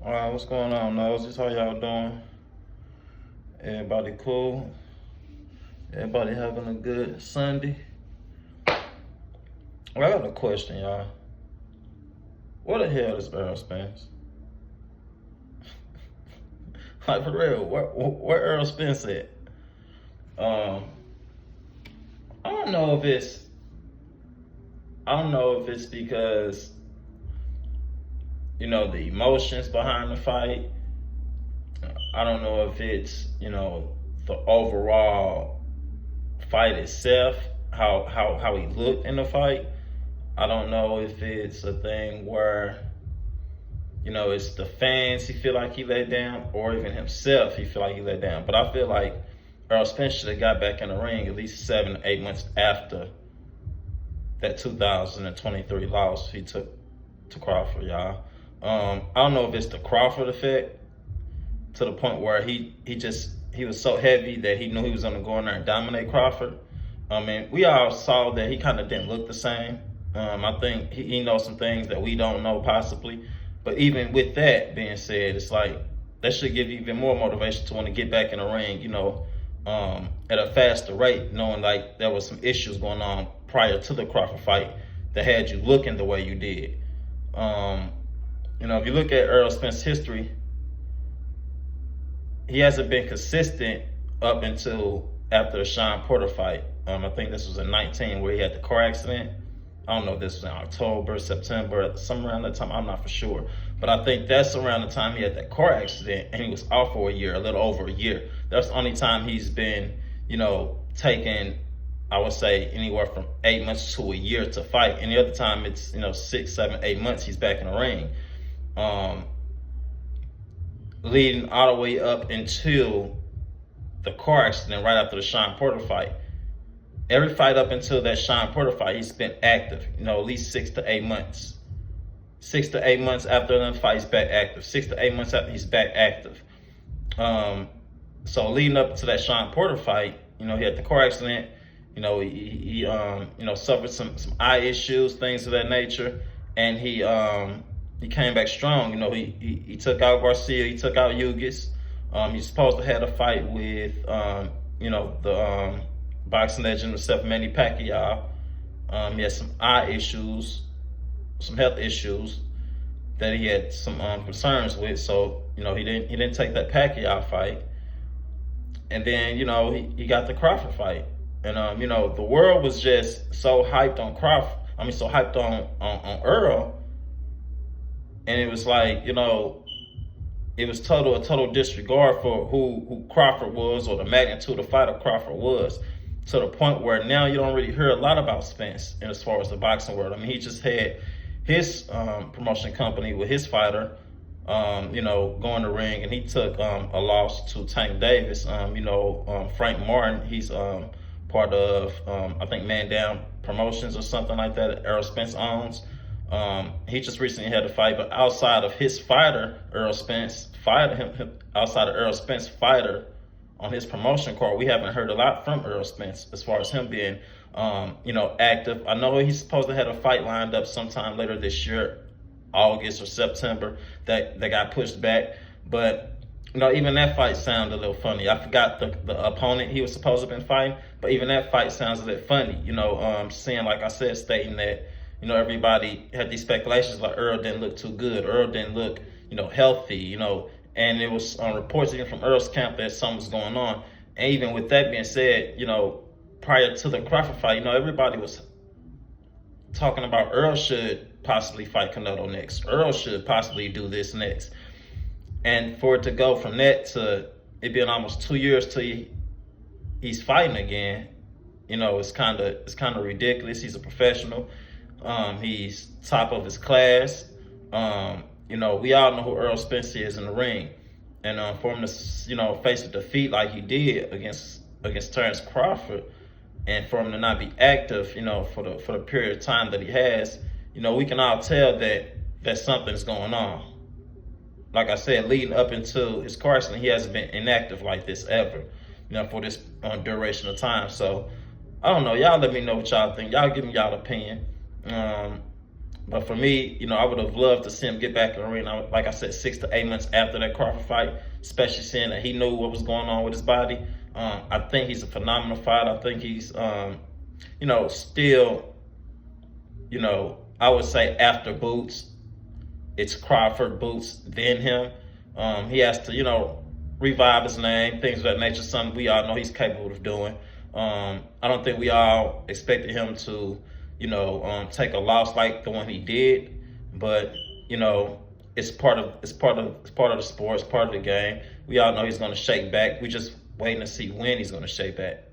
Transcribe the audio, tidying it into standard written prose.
All right, what's going on, Noses? How y'all doing? Everybody cool? Everybody having a good Sunday? Well, I got a question, y'all. What the hell is Earl Spence? Like, for real, where Earl Spence at? Um, I don't know if it's because, the emotions behind the fight. I don't know if it's, the overall fight itself, how he looked in the fight. I don't know if it's a thing where, it's the fans he feel like he let down, or even himself he feel like he let down. But I feel like Earl Spence should have got back in the ring at least 7 8 months after that 2023 loss he took to Crawford, y'all. I don't know if it's the Crawford effect, to the point where he was so heavy that he knew he was gonna go in there and dominate Crawford. And we all saw that he kind of didn't look the same. I think he knows some things that we don't know possibly. But even with that being said, it's like that should give you even more motivation to want to get back in the ring, at a faster rate, knowing like there was some issues going on prior to the Crawford fight that had you looking the way you did. If you look at Earl Spence's history, he hasn't been consistent up until after the Sean Porter fight. I think this was in 19 where he had the car accident. I don't know if this was in October, September, somewhere around that time. I'm not for sure. But I think that's around the time he had that car accident and he was off for a year, a little over a year. That's the only time he's been, taking, I would say, anywhere from 8 months to a year to fight. And the other time it's, 6, 7, 8 months he's back in the ring. Leading all the way up until the car accident right after the Sean Porter fight. Every fight up until that Sean Porter fight, he's been active, at least 6 to 8 months. 6 to 8 months after the fight, he's back active. 6 to 8 months after, he's back active. So leading up to that Sean Porter fight, he had the car accident. He suffered some eye issues, things of that nature, and he came back strong. He took out Garcia, he took out Ugis. He's supposed to have a fight with, the boxing legend himself, Manny Pacquiao. He had some eye issues, some health issues that he had some concerns with. So he didn't take that Pacquiao fight. And then he got the Crawford fight, and the world was just so hyped on Crawford. So hyped on Earl, and it was like it was a total disregard for who Crawford was, or the magnitude of fight of Crawford was, to the point where now you don't really hear a lot about Spence as far as the boxing world. He just had his promotion company with his fighter, going to ring, and he took a loss to Tank Davis. Frank Martin, he's part of, I think, Man Down Promotions or something like that, Earl Spence owns. He just recently had a fight, but outside of his fighter, Earl Spence, outside of Earl Spence fighter on his promotion card, we haven't heard a lot from Earl Spence as far as him being, active. I know he's supposed to have a fight lined up sometime later this year, August or September, that got pushed back. But even that fight sounded a little funny. I forgot the opponent he was supposed to have been fighting, but even that fight sounds a little funny. Seeing, like I said, stating that everybody had these speculations like Earl didn't look too good, Earl didn't look healthy, and it was reports even from Earl's camp that something was going on. And even with that being said, prior to the Crawford fight, everybody was talking about Earl should possibly fight Canelo next. Earl should possibly do this next. And for it to go from that to it being almost 2 years till he's fighting again, it's kind of ridiculous. He's a professional. He's top of his class. We all know who Earl Spence is in the ring, and for him to face a defeat like he did against Terrence Crawford, and for him to not be active, for the period of time that he has, we can all tell that something's going on. Like I said, leading up into his car accident, he hasn't been inactive like this ever, for this duration of time. So I don't know. Y'all let me know what y'all think. Y'all give me y'all opinion. But for me, I would have loved to see him get back in the ring. Like I said, 6 to 8 months after that Crawford fight, especially seeing that he knew what was going on with his body. I think he's a phenomenal fighter. I think he's, still, I would say after Boots, it's Crawford, Boots, then him. He has to, revive his name, things of that nature, something we all know he's capable of doing. I don't think we all expected him to, take a loss like the one he did, but it's part of the sport, it's part of the game. We all know he's going to shake back. We just waiting to see when he's going to shake back.